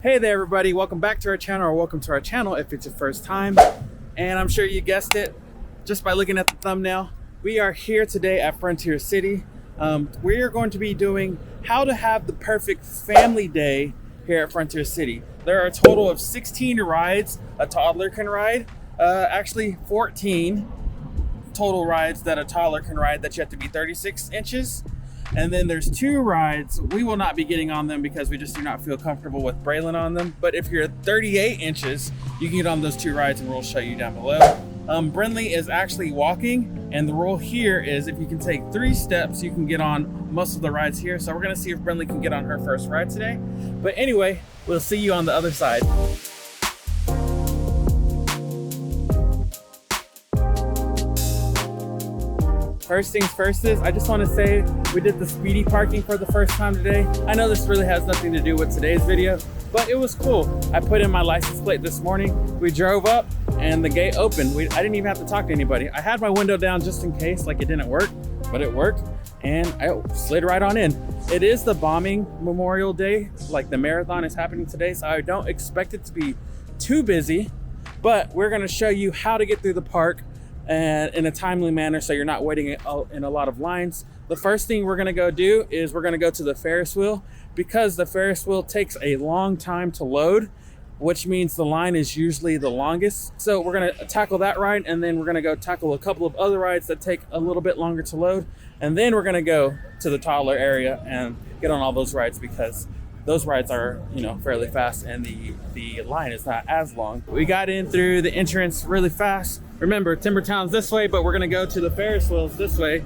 Hey there everybody, welcome back to our channel, or welcome to our channel if it's your first time. And I'm sure you guessed it just by looking at the thumbnail. We are here today at Frontier City. We are going to be doing how to have the perfect family day here at Frontier City. There are a total of 16 rides a toddler can ride. Actually 14 total rides that a toddler can ride that you have to be 36 inches. And then there's 2 rides. We will not be getting on them because we just do not feel comfortable with Braylon on them. But if you're 38 inches, you can get on those 2 rides and we'll show you down below. Brindley is actually walking, and the rule here is if you can take 3 steps, you can get on most of the rides here. So we're gonna see if Brindley can get on her first ride today. But anyway, we'll see you on the other side. First things first is, I just want to say we did the speedy parking for the first time today. I know this really has nothing to do with today's video, but it was cool. I put in my license plate this morning. We drove up and the gate opened. I didn't even have to talk to anybody. I had my window down just in case, like it didn't work, but it worked. And I slid right on in. It is the bombing Memorial Day, like the marathon is happening today, so I don't expect it to be too busy, but we're gonna show you how to get through the park and in a timely manner so you're not waiting in a lot of lines. The first thing we're gonna go do is we're gonna go to the Ferris wheel, because the Ferris wheel takes a long time to load, which means the line is usually the longest. So we're gonna tackle that ride, and then we're gonna go tackle a couple of other rides that take a little bit longer to load. And then we're gonna go to the toddler area and get on all those rides, because those rides are, fairly fast and the line is not as long. We got in through the entrance really fast. Remember, Timbertown's this way, but we're gonna go to the Ferris wheels this way.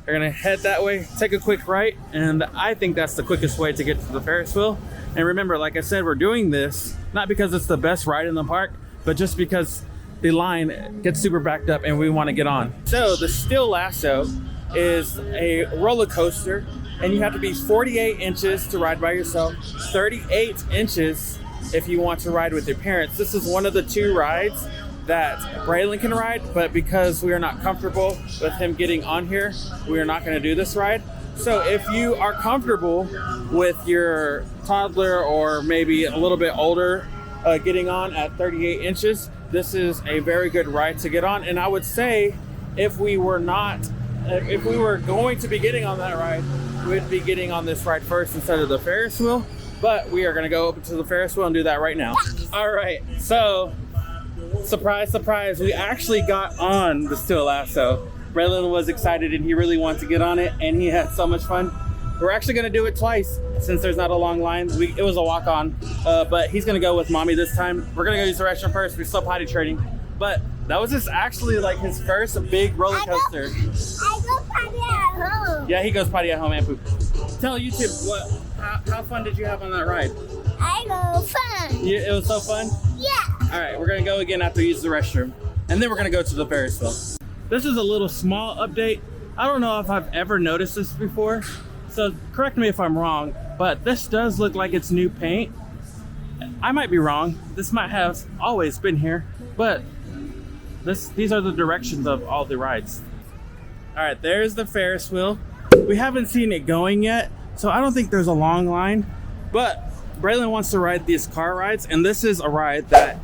We're gonna head that way, take a quick right, and I think that's the quickest way to get to the Ferris wheel. And remember, like I said, we're doing this not because it's the best ride in the park, but just because the line gets super backed up and we wanna get on. So the Steel Lasso is a roller coaster, and you have to be 48 inches to ride by yourself, 38 inches if you want to ride with your parents. This is one of the 2 rides that Braylon can ride, but because we are not comfortable with him getting on here, we are not going to do this ride. So if you are comfortable with your toddler or maybe a little bit older getting on at 38 inches, this is a very good ride to get on. And I would say if we were going to be getting on that ride, we'd be getting on this ride first instead of the Ferris wheel. But we are gonna go up to the Ferris wheel and do that right now. All right, so surprise, surprise, we actually got on the Steel Lasso. Braylon was excited and he really wanted to get on it, and he had so much fun. We're actually gonna do it twice since there's not a long line. It was a walk on, but he's gonna go with mommy this time. We're gonna go use the restroom first. We're still potty training, but that was just actually like his first big roller coaster. I go potty at home. Yeah, he goes potty at home and poop. Tell YouTube how fun did you have on that ride? I go fun. It was so fun? Yeah. All right, we're gonna go again after we use the restroom, and then we're gonna go to the Ferris wheel. This is a little small update. I don't know if I've ever noticed this before, so correct me if I'm wrong, but this does look like it's new paint. I might be wrong. This might have always been here, but these are the directions of all the rides. All right, there's the Ferris wheel. We haven't seen it going yet, so I don't think there's a long line, but Braylon wants to ride these car rides, and this is a ride that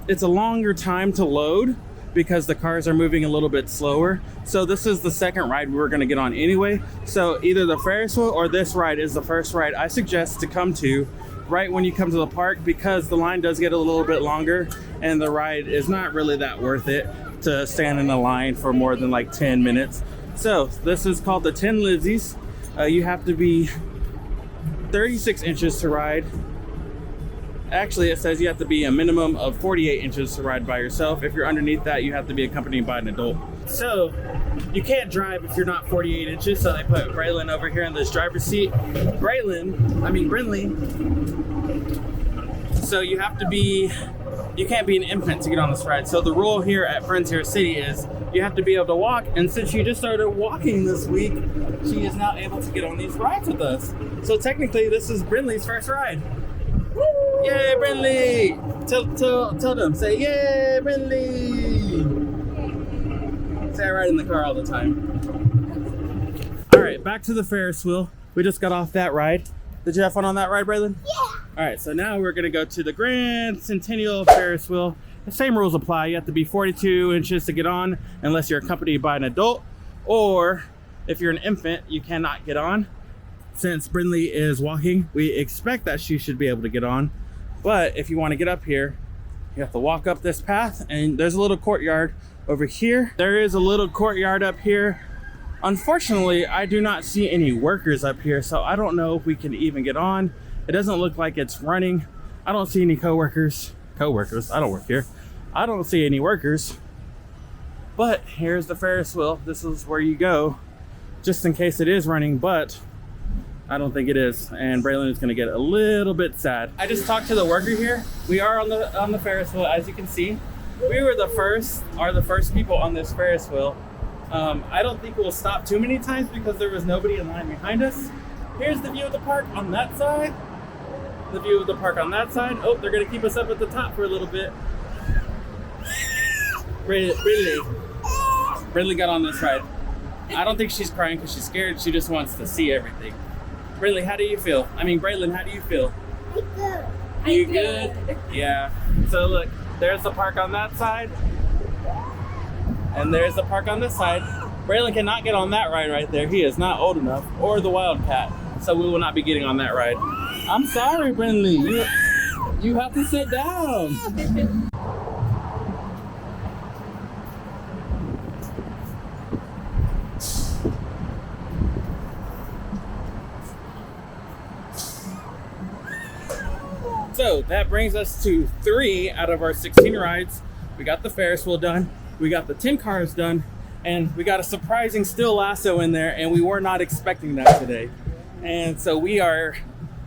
it's a longer time to load because the cars are moving a little bit slower. So this is the second ride we were gonna get on anyway. So either the Ferris wheel or this ride is the first ride I suggest to come to right when you come to the park, because the line does get a little bit longer and the ride is not really that worth it to stand in a line for more than like 10 minutes. So this is called the 10 Lizzies. You have to be 36 inches to ride. Actually, it says you have to be a minimum of 48 inches to ride by yourself. If you're underneath that, you have to be accompanied by an adult. So you can't drive if you're not 48 inches. So they put Braylon over here in this driver's seat. Brindley. So you can't be an infant to get on this ride. So the rule here at Frontier City is you have to be able to walk. And since she just started walking this week, she is now able to get on these rides with us. So technically this is Brindley's first ride. Woo! Yay, Brindley! Tell them, say, yay, Brindley! Say I ride in the car all the time. All right, back to the Ferris wheel. We just got off that ride. Did you have fun on that ride, Braylon? Yeah. All right, so now we're gonna go to the Grand Centennial Ferris wheel. The same rules apply. You have to be 42 inches to get on unless you're accompanied by an adult, or if you're an infant, you cannot get on. Since Brindley is walking, we expect that she should be able to get on. But if you want to get up here, you have to walk up this path, and there's a little courtyard over here. There is a little courtyard up here. Unfortunately, I do not see any workers up here, so I don't know if we can even get on. It doesn't look like it's running. I don't see any coworkers. I don't work here. I don't see any workers. But here's the Ferris wheel. This is where you go, just in case it is running, but I don't think it is. And Braylon is gonna get a little bit sad. I just talked to the worker here. We are on the Ferris wheel, as you can see. We were the first people on this Ferris wheel. I don't think we'll stop too many times because there was nobody in line behind us. Here's the view of the park on that side. The view of the park on that side. Oh, they're gonna keep us up at the top for a little bit. Brindley got on this ride. I don't think she's crying because she's scared. She just wants to see everything. Brindley, how do you feel? I mean, Braylon, how do you feel? You good? Yeah. So look, there's the park on that side. And there's the park on this side. Braylon cannot get on that ride right there. He is not old enough, or the Wildcat. So we will not be getting on that ride. I'm sorry, Brindley. You have to sit down. So that brings us to 3 out of our 16 rides. We got the Ferris wheel done. We got the 10 cars done. And we got a surprising steel lasso in there, and we were not expecting that today. And so we are,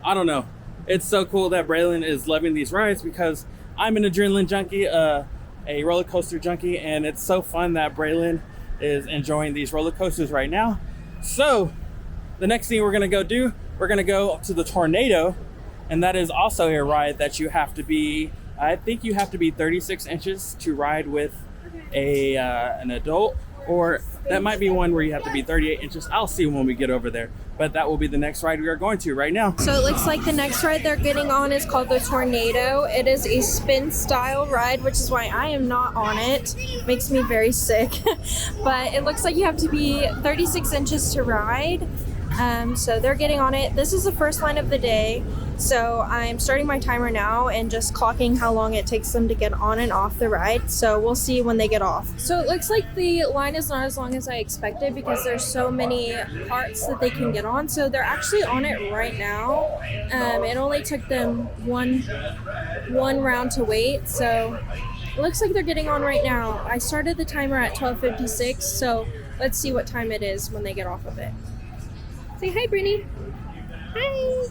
I don't know. It's so cool that Braylon is loving these rides because I'm an adrenaline junkie, a roller coaster junkie, and it's so fun that Braylon is enjoying these roller coasters right now. So the next thing we're gonna go do, we're gonna go to the Tornado, and that is also a ride that you have to be, I think you have to be 36 inches to ride with an adult, or that might be one where you have to be 38 inches. I'll see when we get over there, but that will be the next ride we are going to right now. So it looks like the next ride they're getting on is called the Tornado. It is a spin style ride, which is why I am not on it. Makes me very sick. But it looks like you have to be 36 inches to ride. So they're getting on it. This is the first line of the day. So I'm starting my timer now and just clocking how long it takes them to get on and off the ride. So we'll see when they get off. So it looks like the line is not as long as I expected because there's so many parts that they can get on. So they're actually on it right now. It only took them one round to wait. So it looks like they're getting on right now. I started the timer at 12:56. So let's see what time it is when they get off of it. Say hi, Brittany. Hi.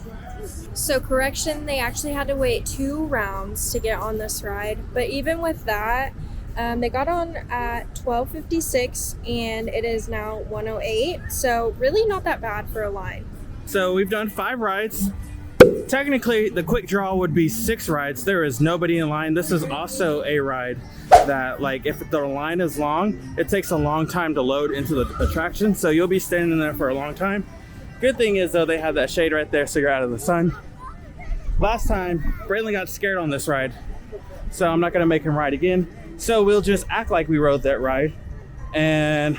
So correction, they actually had to wait 2 rounds to get on this ride. But even with that, they got on at 12:56 and it is now 1:08. So really not that bad for a line. So we've done 5 rides. Technically, the quick draw would be 6 rides. There is nobody in line. This is also a ride that, like, if the line is long, it takes a long time to load into the attraction. So you'll be standing there for a long time. Good thing is, though, they have that shade right there, so you're out of the sun. Last time, Braylon got scared on this ride, so I'm not gonna make him ride again. So we'll just act like we rode that ride. And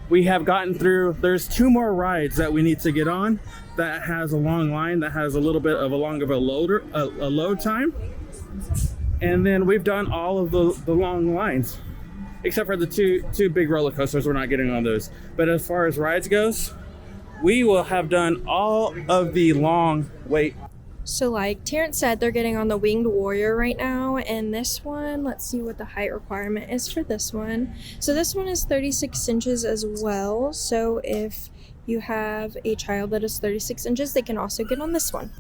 we have gotten through, there's 2 more rides that we need to get on that has a long line, that has a little bit of a load time. And then we've done all of the long lines, except for the two big roller coasters. We're not getting on those. But as far as rides goes, we will have done all of the long wait. So like Terrence said, they're getting on the Winged Warrior right now, and this one, let's see what the height requirement is for this one. So this one is 36 inches as well. So if you have a child that is 36 inches, they can also get on this one.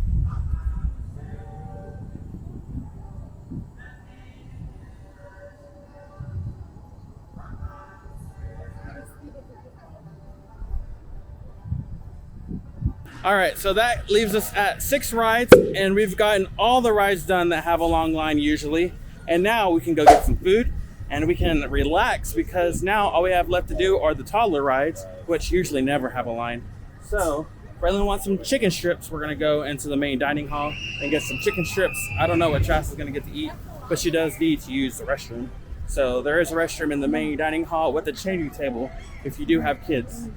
All right, so that leaves us at 6 rides, and we've gotten all the rides done that have a long line usually. And now we can go get some food and we can relax, because now all we have left to do are the toddler rides, which usually never have a line. So Braylon wants some chicken strips. We're gonna go into the main dining hall and get some chicken strips. I don't know what Chas is gonna get to eat, but she does need to use the restroom. So there is a restroom in the main dining hall with a changing table if you do have kids.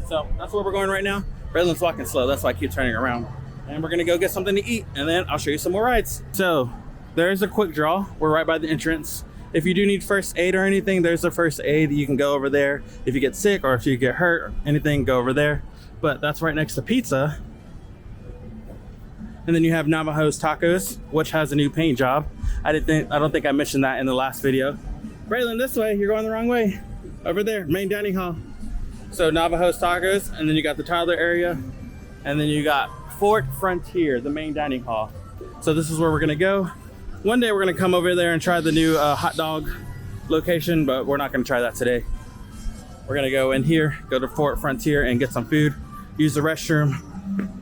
So that's where we're going right now. Braylon's walking slow, that's why I keep turning around. And we're gonna go get something to eat, and then I'll show you some more rides. So there's a quick draw. We're right by the entrance. If you do need first aid or anything, there's a first aid. You can go over there. If you get sick or if you get hurt or anything, go over there. But that's right next to pizza. And then you have Navajo's Tacos, which has a new paint job. I don't think I mentioned that in the last video. Braylon, this way, you're going the wrong way. Over there, main dining hall. So Navajo's Tacos, and then you got the toddler area, and then you got Fort Frontier, the main dining hall. So this is where we're gonna go. One day we're gonna come over there and try the new hot dog location, but we're not gonna try that today. We're gonna go in here, go to Fort Frontier and get some food, use the restroom,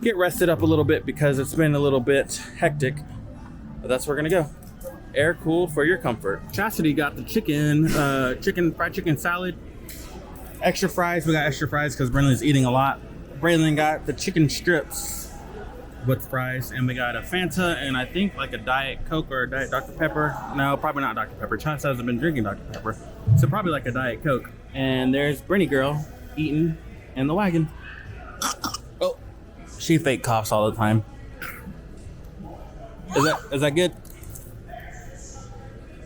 get rested up a little bit because it's been a little bit hectic. But that's where we're gonna go. Air cooled for your comfort. Chastity got the fried chicken salad. Extra fries, we got extra fries because Braylon's eating a lot. Braylon got the chicken strips with fries, and we got a Fanta and I think like a Diet Coke or a Diet Dr. Pepper. No, probably not Dr. Pepper. Chas hasn't been drinking Dr. Pepper, so probably like a Diet Coke. And there's Brittany girl eating in the wagon. Oh, she fake coughs all the time. Is that good?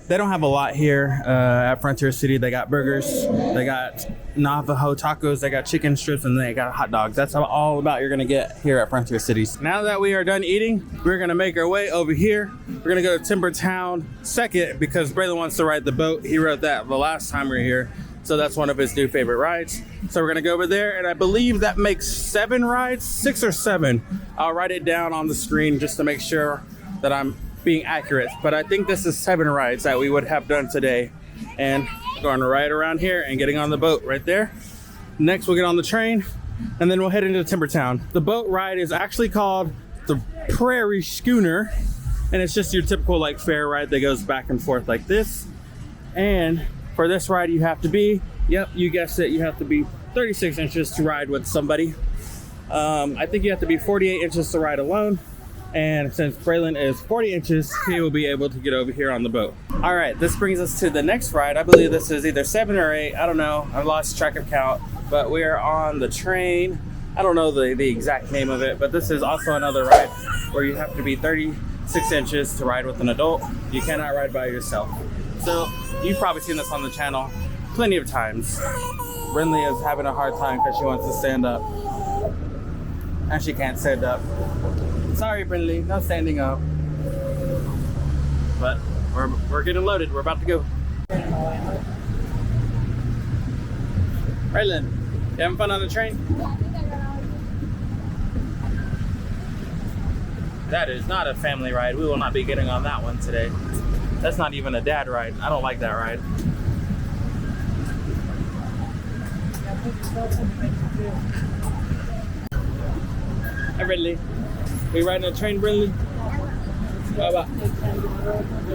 They don't have a lot here at Frontier City. They got burgers, they got Navajo tacos, they got chicken strips, and they got hot dogs. That's all about you're gonna get here at Frontier Cities. Now that we are done eating, we're gonna make our way over here. We're gonna go to Timber Town second because Braylon wants to ride the boat. He rode that the last time we were here. So that's one of his new favorite rides. So we're gonna go over there, and I believe that makes 7 rides, 6 or 7. I'll write it down on the screen just to make sure that I'm being accurate, but I think this is 7 rides that we would have done today. And going right around here and getting on the boat right there. Next we'll get on the train, and then we'll head into Timber Town. The boat ride is actually called the Prairie Schooner, and it's just your typical like fair ride that goes back and forth like this. And for this ride you have to be, yep, you guessed it, you have to be 36 inches to ride with somebody. I think you have to be 48 inches to ride alone. And since Braylon is 40 inches, he will be able to get over here on the boat. All right, this brings us to the next ride. I believe this is either 7 or 8. I don't know. I've lost track of count. But we are on the train. I don't know the exact name of it, but this is also another ride where you have to be 36 inches to ride with an adult. You cannot ride by yourself. So you've probably seen this on the channel plenty of times. Brinley is having a hard time because she wants to stand up. And she can't stand up. Sorry, Brinley, no standing up. But we're getting loaded. We're about to go. Braylon, you having fun on the train? That is not a family ride. We will not be getting on that one today. That's not even a dad ride. I don't like that ride. Hi, Brinley. We riding a train, Braylon?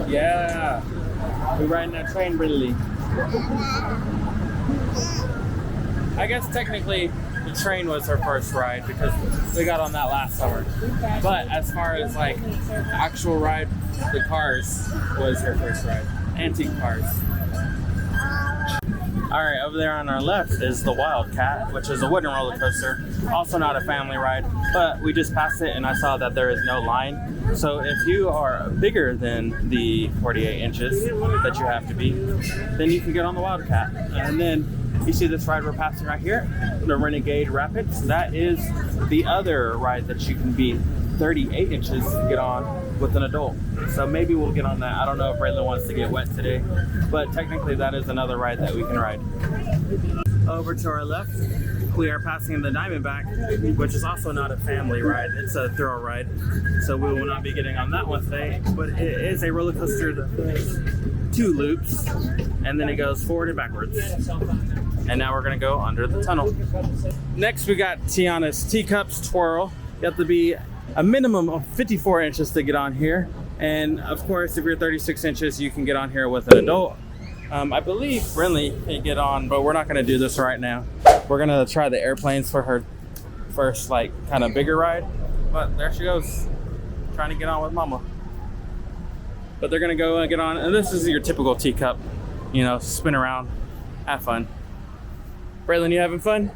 Yeah. We riding a train, Braylon. I guess technically the train was her first ride because we got on that last summer. But as far as like actual ride, the cars was her first ride. Antique cars. All right, over there on our left is the Wildcat, which is a wooden roller coaster. Also not a family ride, but we just passed it and I saw that there is no line. So if you are bigger than the 48 inches that you have to be, then you can get on the Wildcat. And then you see this ride we're passing right here, the Renegade Rapids. That is the other ride that you can be 38 inches to get on with an adult. So maybe we'll get on that. I don't know if Braylon wants to get wet today, but technically that is another ride that we can ride. Over to our left, we are passing the Diamondback, which is also not a family ride. It's a thrill ride. So we will not be getting on that one today, but it is a roller coaster that does 2 loops, and then it goes forward and backwards. And now we're gonna go under the tunnel. Next, we got Tiana's Teacups Twirl. You have to be a minimum of 54 inches to get on here. And of course, if you're 36 inches, you can get on here with an adult. I believe Brinley can get on, but we're not gonna do this right now. We're gonna try the airplanes for her first like kind of bigger ride. But there she goes, trying to get on with mama. But they're gonna go and get on, and this is your typical teacup, you know, spin around, have fun. Braylon, you having fun?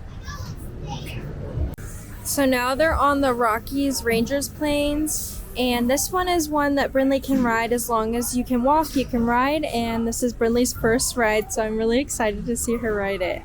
So now they're on the Rockies Rangers planes, and this one is one that Brindley can ride as long as you can walk, you can ride, and this is Brindley's first ride, so I'm really excited to see her ride it.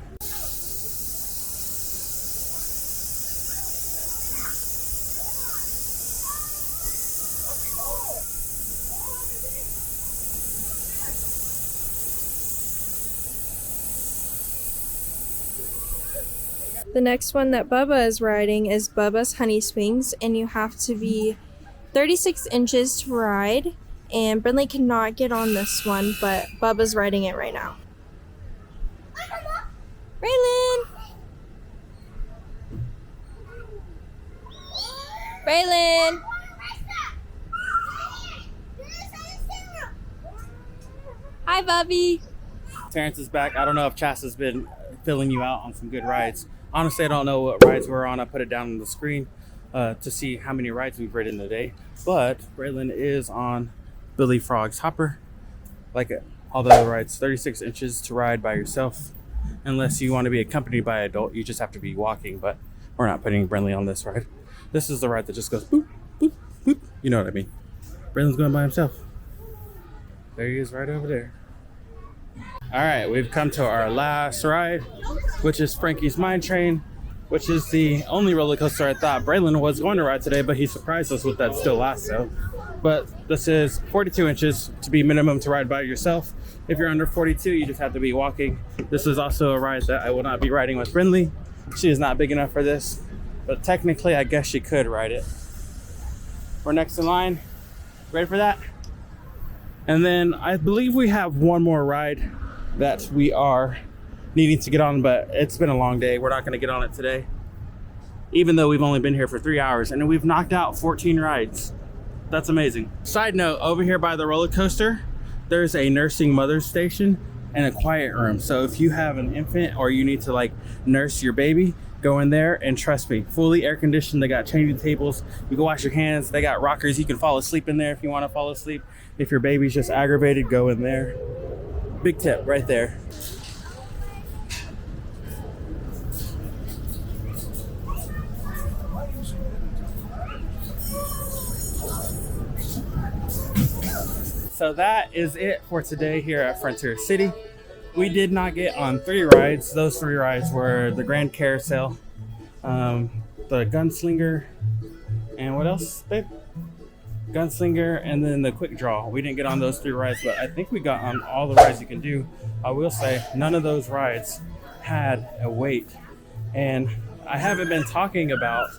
The next one that Bubba is riding is Bubba's Honey Swings, and you have to be 36 inches to ride, and Brindley cannot get on this one, but Bubba's riding it right now. Braylon! Braylon! Hi, Bubby! Terrence is back. I don't know if Chas has been filling you out on some good rides. Honestly, I don't know what rides we're on. I put it down on the screen to see how many rides we've ridden today. But Braylon is on Billy Frog's Hopper. Like all the other rides, 36 inches to ride by yourself. Unless you want to be accompanied by an adult, you just have to be walking. But we're not putting Brindley on this ride. This is the ride that just goes boop, boop, boop. You know what I mean. Braylon's going by himself. There he is right over there. All right, we've come to our last ride, which is Frankie's Mine Train, which is the only roller coaster I thought Braylon was going to ride today, but he surprised us with that still lasso. But this is 42 inches to be minimum to ride by yourself. If you're under 42, you just have to be walking. This is also a ride that I will not be riding with Brindley. She is not big enough for this, but technically I guess she could ride it. We're next in line. Ready for that? And then I believe we have one more ride that we are needing to get on, but it's been a long day. We're not going to get on it today, even though we've only been here for 3 hours and we've knocked out 14 rides. That's amazing. Side note, over here by the roller coaster, there's a nursing mother's station and a quiet room. So if you have an infant or you need to like nurse your baby, go in there, and trust me, fully air conditioned. They got changing tables. You can wash your hands. They got rockers. You can fall asleep in there if you want to fall asleep. If your baby's just aggravated, go in there. Big tip right there. So that is it for today here at Frontier City. We did not get on 3 rides. Those 3 rides were the Grand Carousel, the Gunslinger, and what else, babe? Gunslinger, and then the Quick Draw. We didn't get on those 3 rides, but I think we got on all the rides you can do. I will say none of those rides had a wait, and I haven't been talking about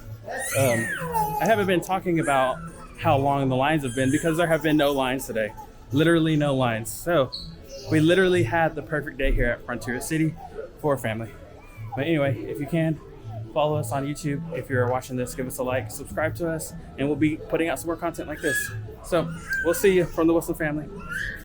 how long the lines have been, because there have been no lines today. Literally no lines. So we literally had the perfect day here at Frontier City for family. But anyway, if you can, follow us on YouTube. If you're watching this, give us a like, subscribe to us, and we'll be putting out some more content like this. So we'll see you from the Wilson family.